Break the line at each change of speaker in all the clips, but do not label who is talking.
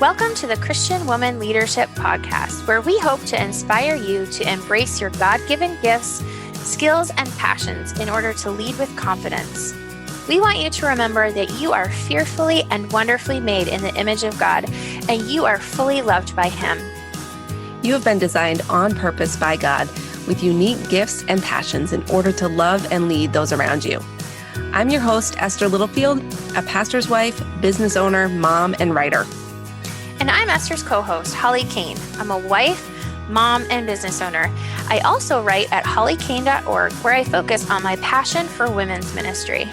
Welcome to the Christian Woman Leadership Podcast, where we hope to inspire you to embrace your God-given gifts, skills, and passions in order to lead with confidence. We want you to remember that you are fearfully and wonderfully made in the image of God, and you are fully loved by Him.
You have been designed on purpose by God with unique gifts and passions in order to love and lead those around you. I'm your host, Esther Littlefield, a pastor's wife, business owner, mom, and writer.
And I'm Esther's co-host, Holly Kane. I'm a wife, mom, and business owner. I also write at hollykane.org, where I focus on my passion for women's ministry.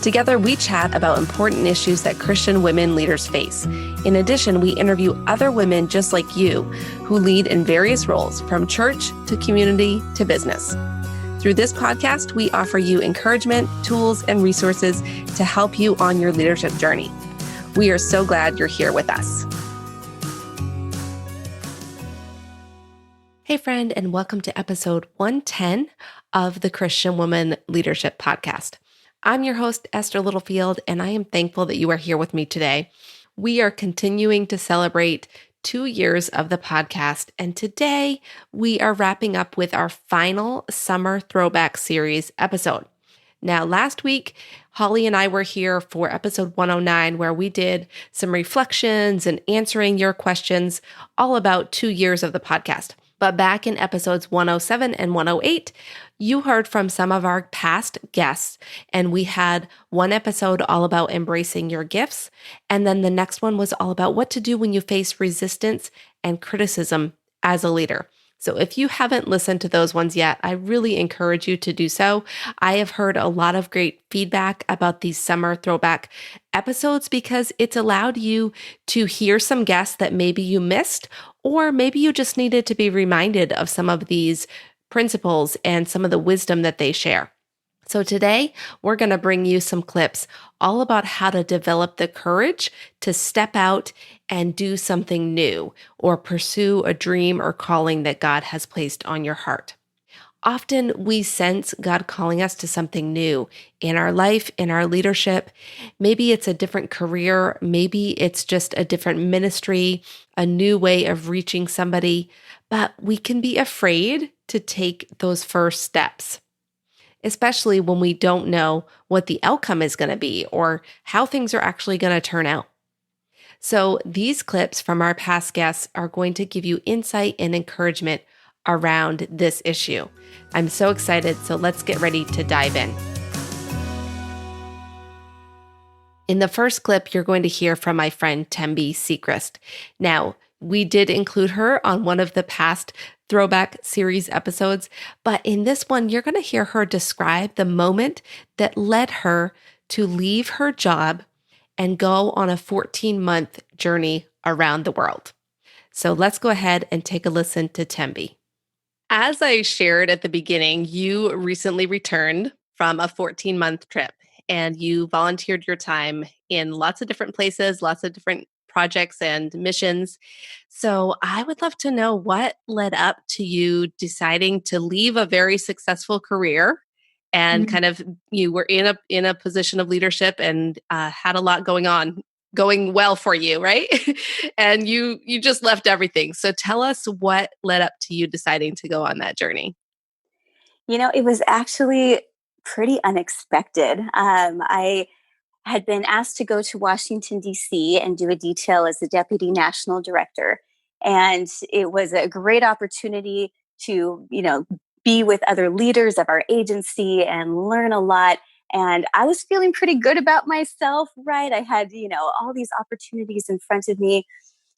Together, we chat about important issues that Christian women leaders face. In addition, we interview other women just like you who lead in various roles, from church to community to business. Through this podcast, we offer you encouragement, tools, and resources to help you on your leadership journey. We are so glad you're here with us. Hey, friend, and welcome to episode 110 of the Christian Woman Leadership Podcast. I'm your host, Esther Littlefield, and I am thankful that you are here with me today. We are continuing to celebrate 2 years of the podcast, and today we are wrapping up with our final Summer Throwback Series episode. Now, last week, Holly and I were here for episode 109, where we did some reflections and answering your questions all about 2 years of the podcast. But back in episodes 107 and 108, you heard from some of our past guests, and we had one episode all about embracing your gifts. And then the next one was all about what to do when you face resistance and criticism as a leader. So if you haven't listened to those ones yet, I really encourage you to do so. I have heard a lot of great feedback about these summer throwback episodes because it's allowed you to hear some guests that maybe you missed, or maybe you just needed to be reminded of some of these principles and some of the wisdom that they share. So today, we're going to bring you some clips all about how to develop the courage to step out and do something new or pursue a dream or calling that God has placed on your heart. Often we sense God calling us to something new in our life, in our leadership. Maybe it's a different career. Maybe it's just a different ministry, a new way of reaching somebody. But we can be afraid to take those first steps, especially when we don't know what the outcome is going to be or how things are actually going to turn out. So these clips from our past guests are going to give you insight and encouragement around this issue. I'm so excited, so let's get ready to dive in. In the first clip, you're going to hear from my friend Tembi Secrist. Now, we did include her on one of the past Throwback Series episodes, but in this one, you're going to hear her describe the moment that led her to leave her job and go on a 14-month journey around the world. So let's go ahead and take a listen to Tembi. As I shared at the beginning, you recently returned from a 14-month trip and you volunteered your time in lots of different places, lots of different projects and missions. So I would love to know what led up to you deciding to leave a very successful career and kind of you were in a position of leadership and had a lot going well for you, right? And you just left everything. So tell us what led up to you deciding to go on that journey.
You know, it was actually pretty unexpected. I had been asked to go to Washington, D.C. and do a detail as the Deputy National Director. And it was a great opportunity to, be with other leaders of our agency and learn a lot. And I was feeling pretty good about myself, right? I had, all these opportunities in front of me.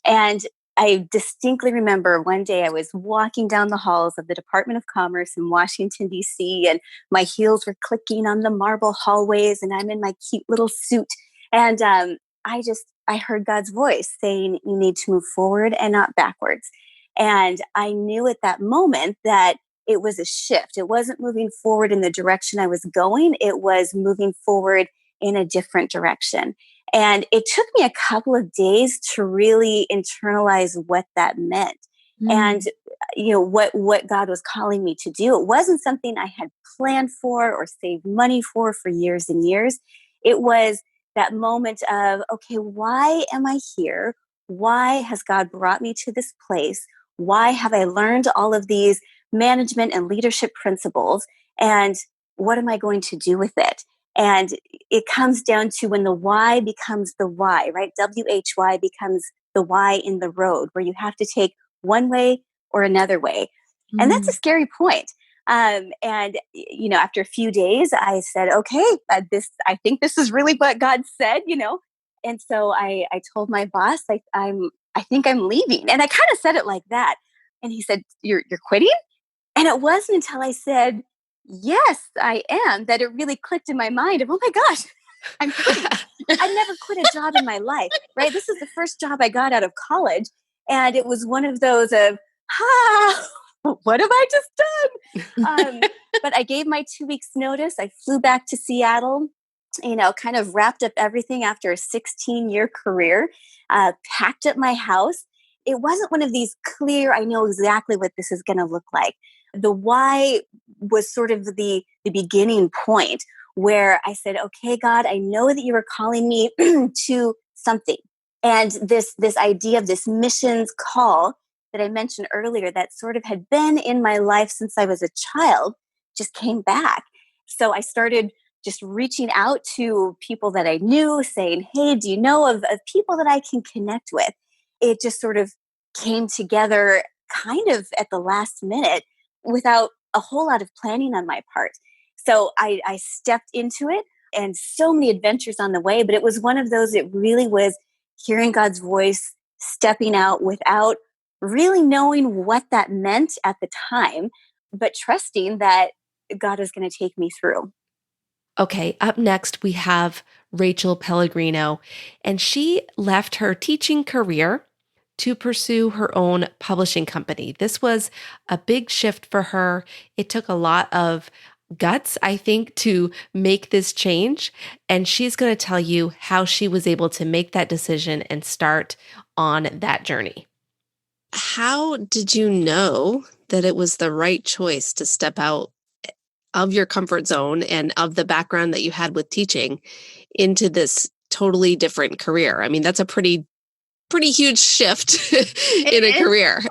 And I distinctly remember one day I was walking down the halls of the Department of Commerce in Washington, D.C., and my heels were clicking on the marble hallways, and I'm in my cute little suit. And I heard God's voice saying, you need to move forward and not backwards. And I knew at that moment that it was a shift. It wasn't moving forward in the direction I was going. It was moving forward in a different direction. And it took me a couple of days to really internalize what that meant. And, what God was calling me to do. It wasn't something I had planned for or saved money for years and years. It was that moment of, okay, why am I here? why has God brought me to this place? Why have I learned all of these management and leadership principles? And what am I going to do with it? And it comes down to when the why becomes the why, right? WHY becomes the why in the road, where you have to take one way or another way. And that's a scary point. After a few days, I said, okay, I think this is really what God said, And so I told my boss, I think I'm leaving. And I kind of said it like that. And he said, you're quitting? And it wasn't until I said, yes, I am, that it really clicked in my mind of, oh my gosh, I'm quitting. I never quit a job in my life, right? This is the first job I got out of college. And it was one of those of, what have I just done? But I gave my 2 weeks notice. I flew back to Seattle, kind of wrapped up everything after a 16-year career, packed up my house. It wasn't one of these clear, I know exactly what this is going to look like. The why was sort of the beginning point where I said, okay, God, I know that you were calling me to something. And this idea of this missions call that I mentioned earlier that sort of had been in my life since I was a child just came back. So I started just reaching out to people that I knew, saying, hey, do you know of people that I can connect with? It just sort of came together kind of at the last minute without a whole lot of planning on my part. So I stepped into it, and so many adventures on the way, but it was one of those, it really was hearing God's voice, stepping out without really knowing what that meant at the time, but trusting that God is going to take me through.
Okay, up next we have Rachel Pellegrino, and she left her teaching career to pursue her own publishing company. This was a big shift for her. It took a lot of guts, I think, to make this change, and she's going to tell you how she was able to make that decision and start on that journey.
How did you know that it was the right choice to step out of your comfort zone and of the background that you had with teaching into this totally different career? I mean, that's a pretty huge shift in a career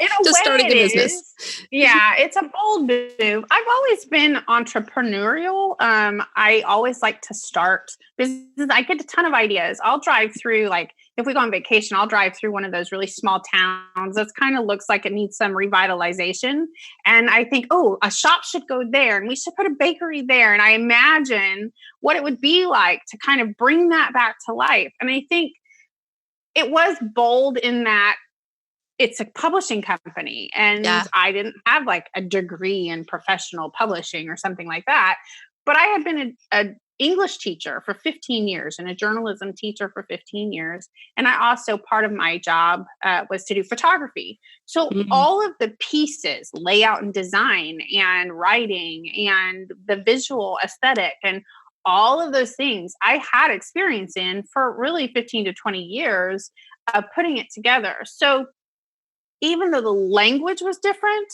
In a
to
way
starting a business.
Yeah, it's a bold move. I've always been entrepreneurial. I always like to start business. I get a ton of ideas. I'll drive through, like, if we go on vacation, I'll drive through one of those really small towns that kind of looks like it needs some revitalization. And I think, oh, a shop should go there and we should put a bakery there. And I imagine what it would be like to kind of bring that back to life. And I think it was bold in that it's a publishing company, and I didn't have like a degree in professional publishing or something like that. But I had been an English teacher for 15 years and a journalism teacher for 15 years. And I also, part of my job was to do photography. So all of the pieces, layout and design and writing and the visual aesthetic and all of those things I had experience in for really 15 to 20 years putting it together. So even though the language was different,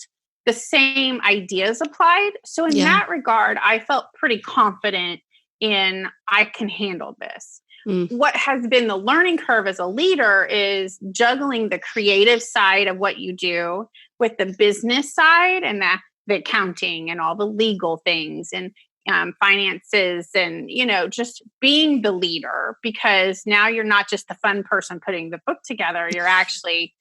the same ideas applied. So in that regard, I felt pretty confident in I can handle this. What has been the learning curve as a leader is juggling the creative side of what you do with the business side and the accounting and all the legal things and finances and, just being the leader, because now you're not just the fun person putting the book together. You're actually,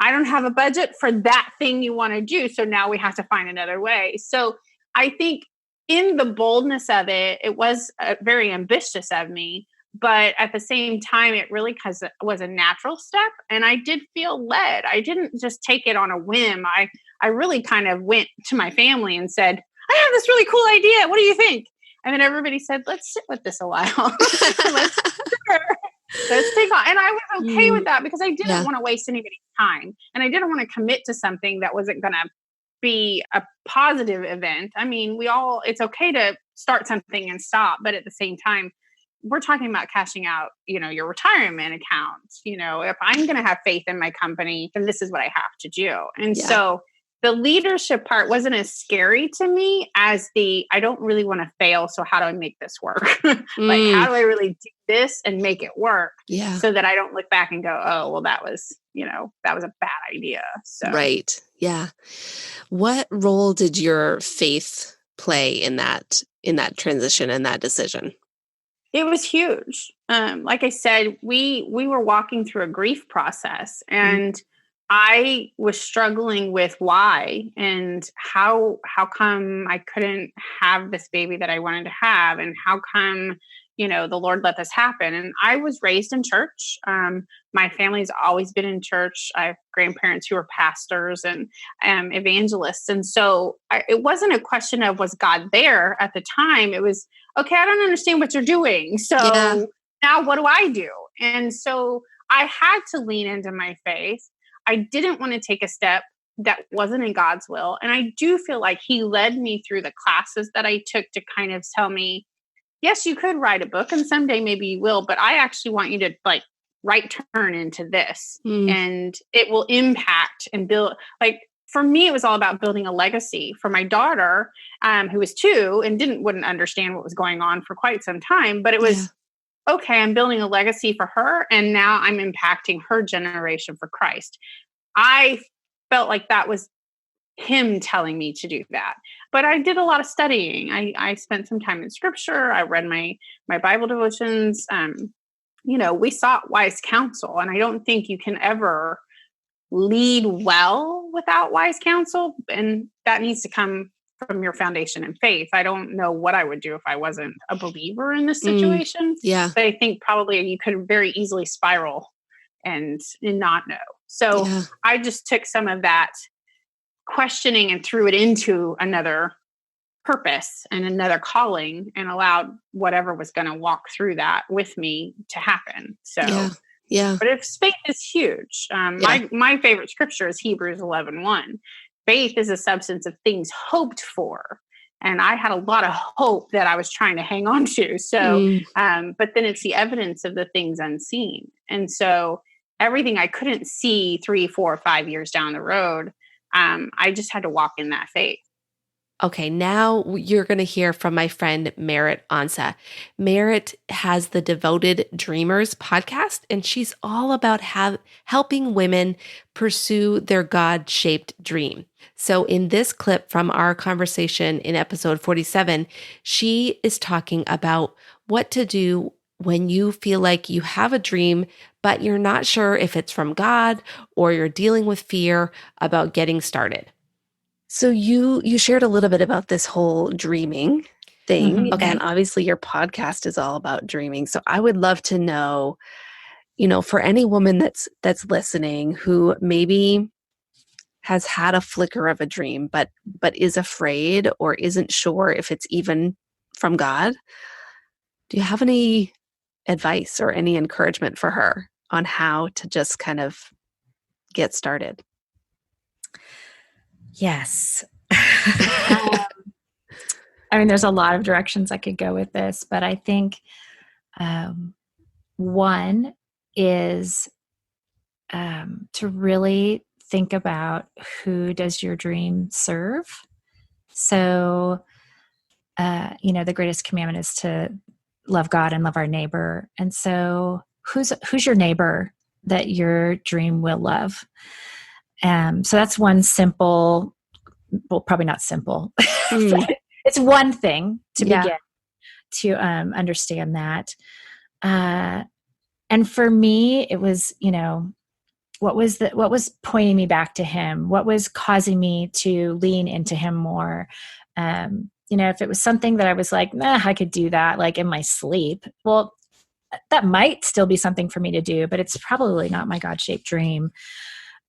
I don't have a budget for that thing you want to do. So now we have to find another way. So I think in the boldness of it, it was very ambitious of me, but at the same time, it really was a natural step. And I did feel led. I didn't just take it on a whim. I really kind of went to my family and said, I have this really cool idea. What do you think? And then everybody said, let's sit with this a while. Let's take on. And I was okay with that because I didn't want to waste anybody's time. And I didn't want to commit to something that wasn't going to be a positive event. I mean, it's okay to start something and stop. But at the same time, we're talking about cashing out, your retirement account. If I'm going to have faith in my company, then this is what I have to do. And so the leadership part wasn't as scary to me as I don't really want to fail. So how do I make this work? Like, how do I really do this and make it work?
Yeah.
So that I don't look back and go, oh, well, that was a bad idea. So,
Right. Yeah. What role did your faith play in that transition and that decision?
it was huge. Like I said, we were walking through a grief process, and I was struggling with why and how come I couldn't have this baby that I wanted to have, and how come the Lord let this happen. And I was raised in church. My family's always been in church. I have grandparents who are pastors and evangelists, and so it wasn't a question of was God there at the time. It was, okay, I don't understand what you're doing. So now what do I do? And so I had to lean into my faith. I didn't want to take a step that wasn't in God's will. And I do feel like he led me through the classes that I took to kind of tell me, yes, you could write a book and someday maybe you will, but I actually want you to like right turn into this and it will impact and build. Like for me, it was all about building a legacy for my daughter, who was 2 and wouldn't understand what was going on for quite some time, but it was, okay, I'm building a legacy for her. And now I'm impacting her generation for Christ. I felt like that was him telling me to do that. But I did a lot of studying. I spent some time in scripture. I read my Bible devotions. We sought wise counsel. And I don't think you can ever lead well without wise counsel. And that needs to come from your foundation in faith. I don't know what I would do if I wasn't a believer in this situation. But I think probably you could very easily spiral and not know. So I just took some of that questioning and threw it into another purpose and another calling and allowed whatever was going to walk through that with me to happen. So, but if faith is huge, my favorite scripture is Hebrews 11:1. Faith is a substance of things hoped for. And I had a lot of hope that I was trying to hang on to. So, but then it's the evidence of the things unseen. And so everything I couldn't see 3, 4, 5 years down the road, I just had to walk in that faith.
Okay, now you're going to hear from my friend Merritt Onsa. Merritt has the Devoted Dreamers podcast, and she's all about helping women pursue their God-shaped dream. So in this clip from our conversation in episode 47, she is talking about what to do when you feel like you have a dream, but you're not sure if it's from God or you're dealing with fear about getting started. So you shared a little bit about this whole dreaming thing, and obviously your podcast is all about dreaming. So I would love to know, for any woman that's listening who maybe has had a flicker of a dream, but is afraid or isn't sure if it's even from God, do you have any advice or any encouragement for her on how to just kind of get started?
Yes. There's a lot of directions I could go with this, but I think one is to really think about who does your dream serve. So, the greatest commandment is to love God and love our neighbor. And so who's your neighbor that your dream will love? So that's one simple, well, probably not simple. It's one thing to begin to understand that. And for me, it was, what was pointing me back to him? What was causing me to lean into him more? If it was something that I was like, I could do that like in my sleep. Well, that might still be something for me to do, but it's probably not my God-shaped dream.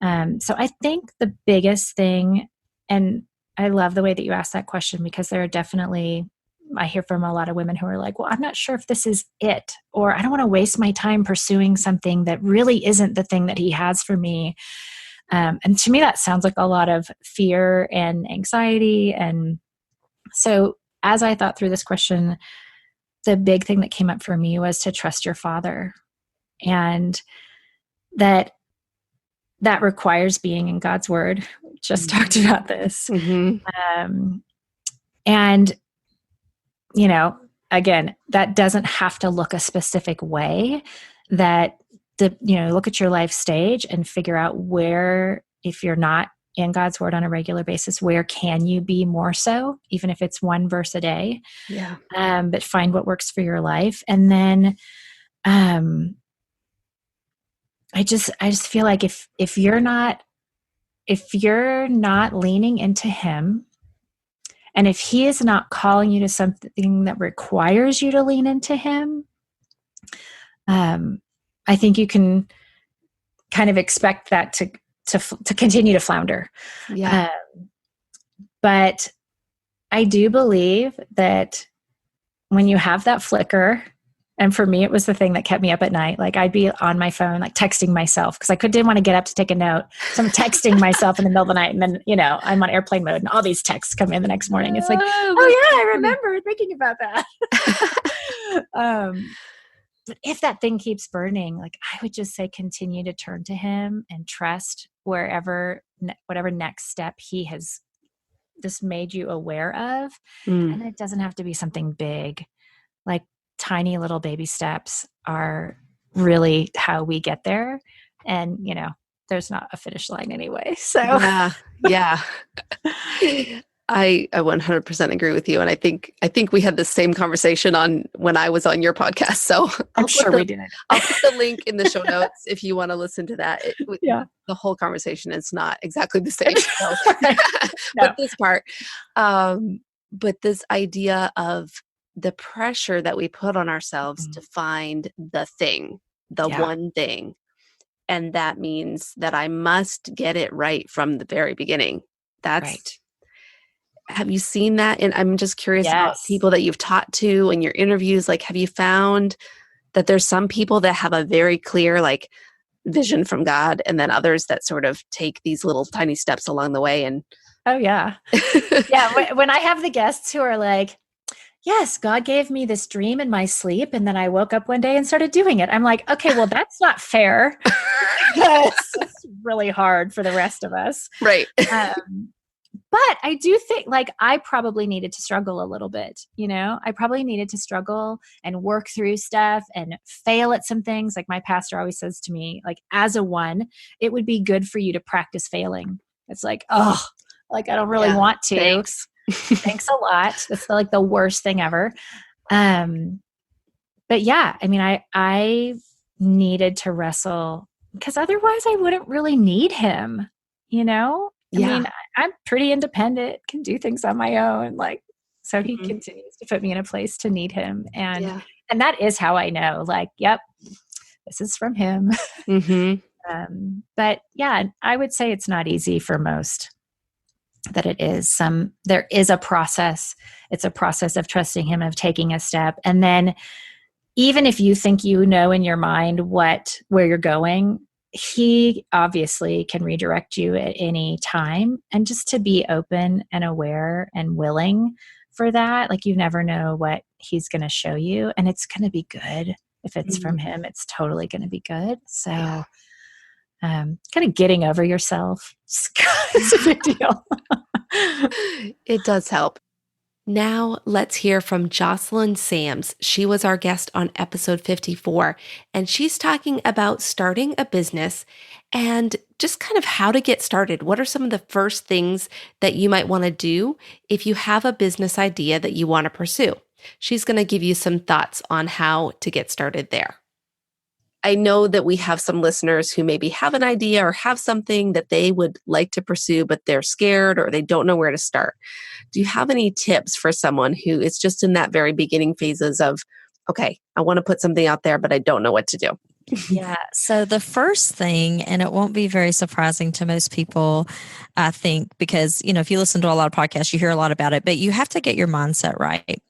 So I think the biggest thing, and I love the way that you asked that question, because there are definitely, I hear from a lot of women who are like, well, I'm not sure if this is it, or I don't want to waste my time pursuing something that really isn't the thing that he has for me. And to me, that sounds like a lot of fear and anxiety. And so as I thought through this question, the big thing that came up for me was to trust your Father, and that that requires being in God's word. We just talked about this. And, you know, again, that doesn't have to look a specific way. That look at your life stage and figure out where, if you're not in God's word on a regular basis, where can you be more so, even if it's one verse a day?
Yeah.
But find what works for your life. And then, I just feel like if you're not leaning into him, and if he is not calling you to something that requires you to lean into him, I think you can kind of expect that to continue to flounder.
Yeah.
But I do believe that when you have that flicker, and for me, it was the thing that kept me up at night. Like I'd be on my phone, like texting myself because didn't want to get up to take a note. So I'm texting myself in the middle of the night, and then, I'm on airplane mode and all these texts come in the next morning. It's like, oh yeah, I remember thinking about that. But if that thing keeps burning, like I would just say, continue to turn to him and trust whatever next step he has just made you aware of. And it doesn't have to be something big. Like tiny little baby steps are really how we get there. And, there's not a finish line anyway. So
yeah. I 100% agree with you. And I think we had the same conversation when I was on your podcast. So
I'm sure we did.
I'll put the link in the show notes if you want to listen to that. The whole conversation is not exactly the same. So. But this part, but this idea of the pressure that we put on ourselves to find the thing, one thing. And that means that I must get it right from the very beginning. That's right. Have you seen that? And I'm just curious about people that you've taught to in your interviews. Like, have you found that there's some people that have a very clear, like, vision from God, and then others that sort of take these little tiny steps along the way? And
oh yeah. Yeah. When I have the guests who are like, yes, God gave me this dream in my sleep, and then I woke up one day and started doing it. I'm like, okay, well, that's not fair. It's really hard for the rest of us.
Right.
But I do think, like, I probably needed to struggle a little bit, I probably needed to struggle and work through stuff and fail at some things. Like my pastor always says to me, like, as a one, it would be good for you to practice failing. It's like, oh, like, I don't really want to. Thanks a lot. That's like the worst thing ever. But yeah, I mean, I needed to wrestle because otherwise I wouldn't really need him, I mean, I'm pretty independent, can do things on my own. Like, so he continues to put me in a place to need him. And that is how I know, like, yep, this is from him. But yeah, I would say it's not easy for most, that it is there is a process. It's a process of trusting him, of taking a step. And then even if you think in your mind where you're going, he obviously can redirect you at any time. And just to be open and aware and willing for that. Like, you never know what he's going to show you, and it's going to be good. If it's from him, it's totally going to be good. So kind of getting over yourself is a big deal.
It does help. Now let's hear from Jocelyn Sams. She was our guest on episode 54, and she's talking about starting a business and just kind of how to get started. What are some of the first things that you might want to do if you have a business idea that you want to pursue? She's going to give you some thoughts on how to get started there. I know that we have some listeners who maybe have an idea or have something that they would like to pursue, but they're scared or they don't know where to start. Do you have any tips for someone who is just in that very beginning phases of, okay, I want to put something out there, but I don't know what to do?
Yeah. So the first thing, and it won't be very surprising to most people, I think, because, if you listen to a lot of podcasts, you hear a lot about it, but you have to get your mindset right.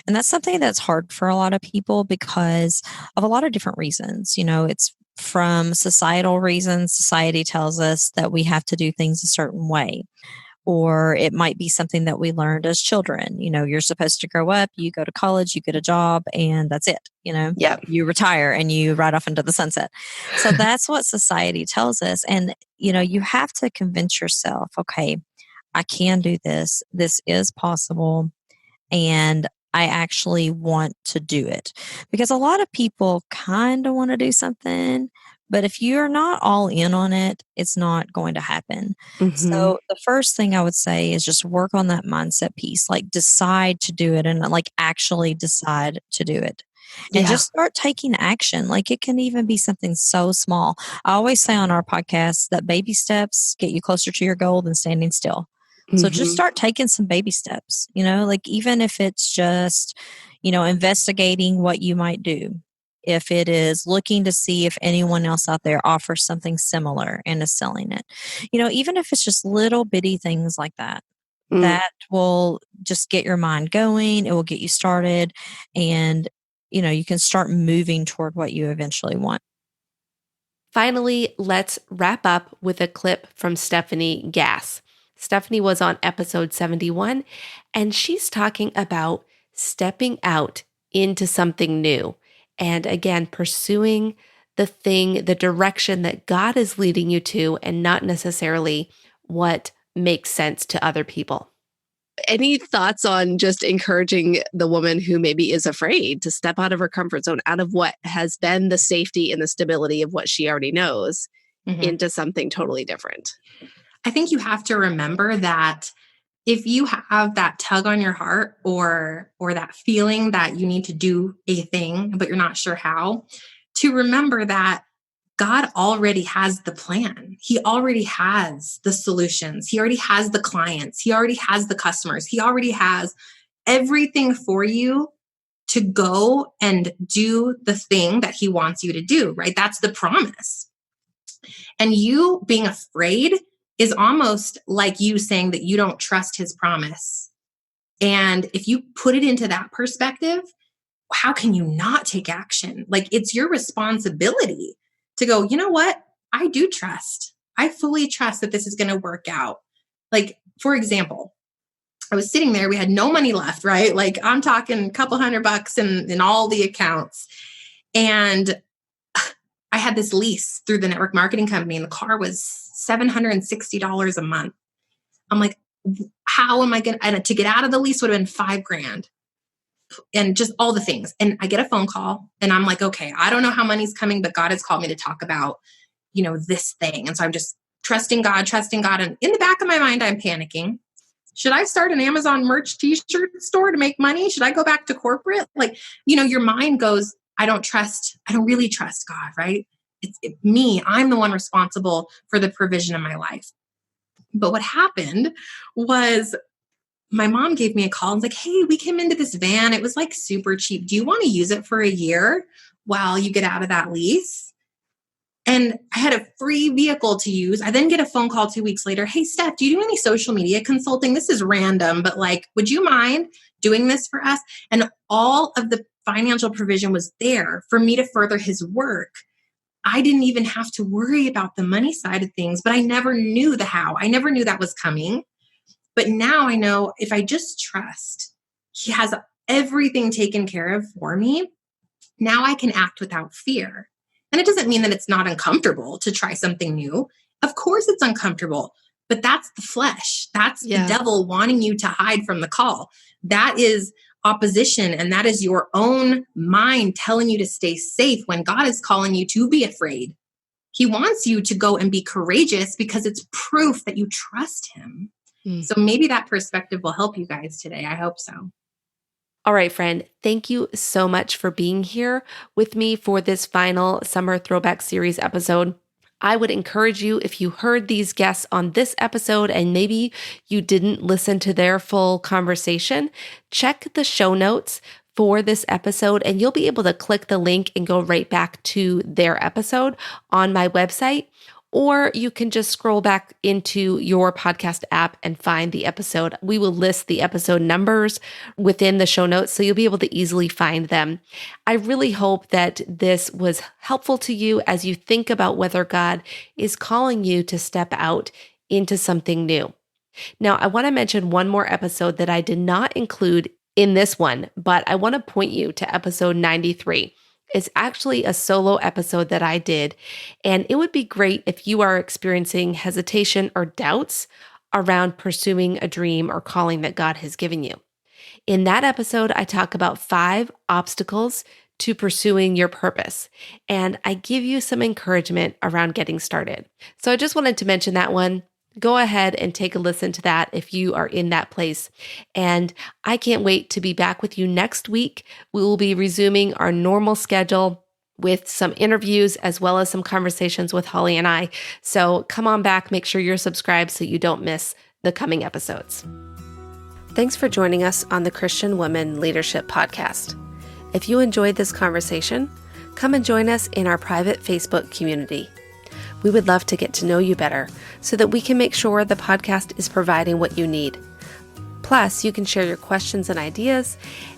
And that's something that's hard for a lot of people because of a lot of different reasons. It's from societal reasons. Society tells us that we have to do things a certain way. or it might be something that we learned as children. You're supposed to grow up, you go to college, you get a job, and that's it.
Yep.
You retire and you ride off into the sunset. So that's what society tells us. And, you have to convince yourself, okay, I can do this. This is possible. And I actually want to do it, because a lot of people kind of want to do something, but if you're not all in on it, it's not going to happen.
Mm-hmm.
So the first thing I would say is just work on that mindset piece, like decide to do it and like actually decide to do it. And just start taking action. Like it can even be something so small. I always say on our podcast that baby steps get you closer to your goal than standing still. So just start taking some baby steps, like even if it's just, investigating what you might do. If it is looking to see if anyone else out there offers something similar and is selling it, even if it's just little bitty things like that, that will just get your mind going. It will get you started, and, you can start moving toward what you eventually want.
Finally, let's wrap up with a clip from Stefanie Gass. Stefanie was on episode 71, and she's talking about stepping out into something new. And again, pursuing the direction that God is leading you to, and not necessarily what makes sense to other people.
Any thoughts on just encouraging the woman who maybe is afraid to step out of her comfort zone, out of what has been the safety and the stability of what she already knows, into something totally different?
I think you have to remember that if you have that tug on your heart or that feeling that you need to do a thing, but you're not sure how, to remember that God already has the plan. He already has the solutions. He already has the clients. He already has the customers. He already has everything for you to go and do the thing that he wants you to do, right? That's the promise. And you being afraid is almost like you saying that you don't trust his promise. And if you put it into that perspective, how can you not take action? Like, it's your responsibility to go, you know what? I do trust. I fully trust that this is going to work out. Like, for example, I was sitting there, we had no money left, right? Like, I'm talking a couple $100 in all the accounts. And I had this lease through the network marketing company, and the car was $760 a month. I'm like, how am I going to, and to get out of the lease would have been $5,000 and just all the things. And I get a phone call and I'm like, okay, I don't know how money's coming, but God has called me to talk about, this thing. And so I'm just trusting God. And in the back of my mind, I'm panicking. Should I start an Amazon merch t-shirt store to make money? Should I go back to corporate? Like, your mind goes, I don't really trust God, right? It's me. I'm the one responsible for the provision of my life. But what happened was my mom gave me a call and was like, hey, we came into this van. It was like super cheap. Do you want to use it for a year while you get out of that lease? And I had a free vehicle to use. I then get a phone call 2 weeks later. Hey, Steph, do you do any social media consulting? This is random, but like, would you mind doing this for us? And all of the financial provision was there for me to further his work. I didn't even have to worry about the money side of things, but I never knew the how. I never knew that was coming. But now I know if I just trust, he has everything taken care of for me. Now I can act without fear. And it doesn't mean that it's not uncomfortable to try something new. Of course it's uncomfortable, but that's the flesh. That's the devil wanting you to hide from the call. That is opposition, and that is your own mind telling you to stay safe when God is calling you to be afraid. He wants you to go and be courageous because it's proof that you trust him. So maybe that perspective will help you guys today. I hope so.
All right, friend, thank you so much for being here with me for this final Summer Throwback Series episode. I would encourage you, if you heard these guests on this episode and maybe you didn't listen to their full conversation, check the show notes for this episode and you'll be able to click the link and go right back to their episode on my website. Or you can just scroll back into your podcast app and find the episode. We will list the episode numbers within the show notes, so you'll be able to easily find them. I really hope that this was helpful to you as you think about whether God is calling you to step out into something new. Now, I want to mention one more episode that I did not include in this one, but I want to point you to episode 93. It's actually a solo episode that I did, and it would be great if you are experiencing hesitation or doubts around pursuing a dream or calling that God has given you. In that episode, I talk about 5 obstacles to pursuing your purpose, and I give you some encouragement around getting started. So I just wanted to mention that one. Go ahead and take a listen to that if you are in that place. And I can't wait to be back with you next week. We will be resuming our normal schedule with some interviews as well as some conversations with Holly and I. So come on back, make sure you're subscribed so you don't miss the coming episodes. Thanks for joining us on the Christian Women Leadership Podcast. If you enjoyed this conversation, come and join us in our private Facebook community. We would love to get to know you better so that we can make sure the podcast is providing what you need. Plus, you can share your questions and ideas,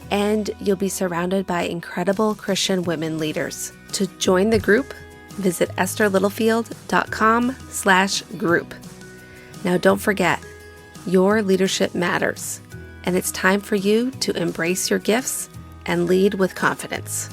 and you'll be surrounded by incredible Christian women leaders. To join the group, visit estherlittlefield.com/group. Now, don't forget, your leadership matters, and it's time for you to embrace your gifts and lead with confidence.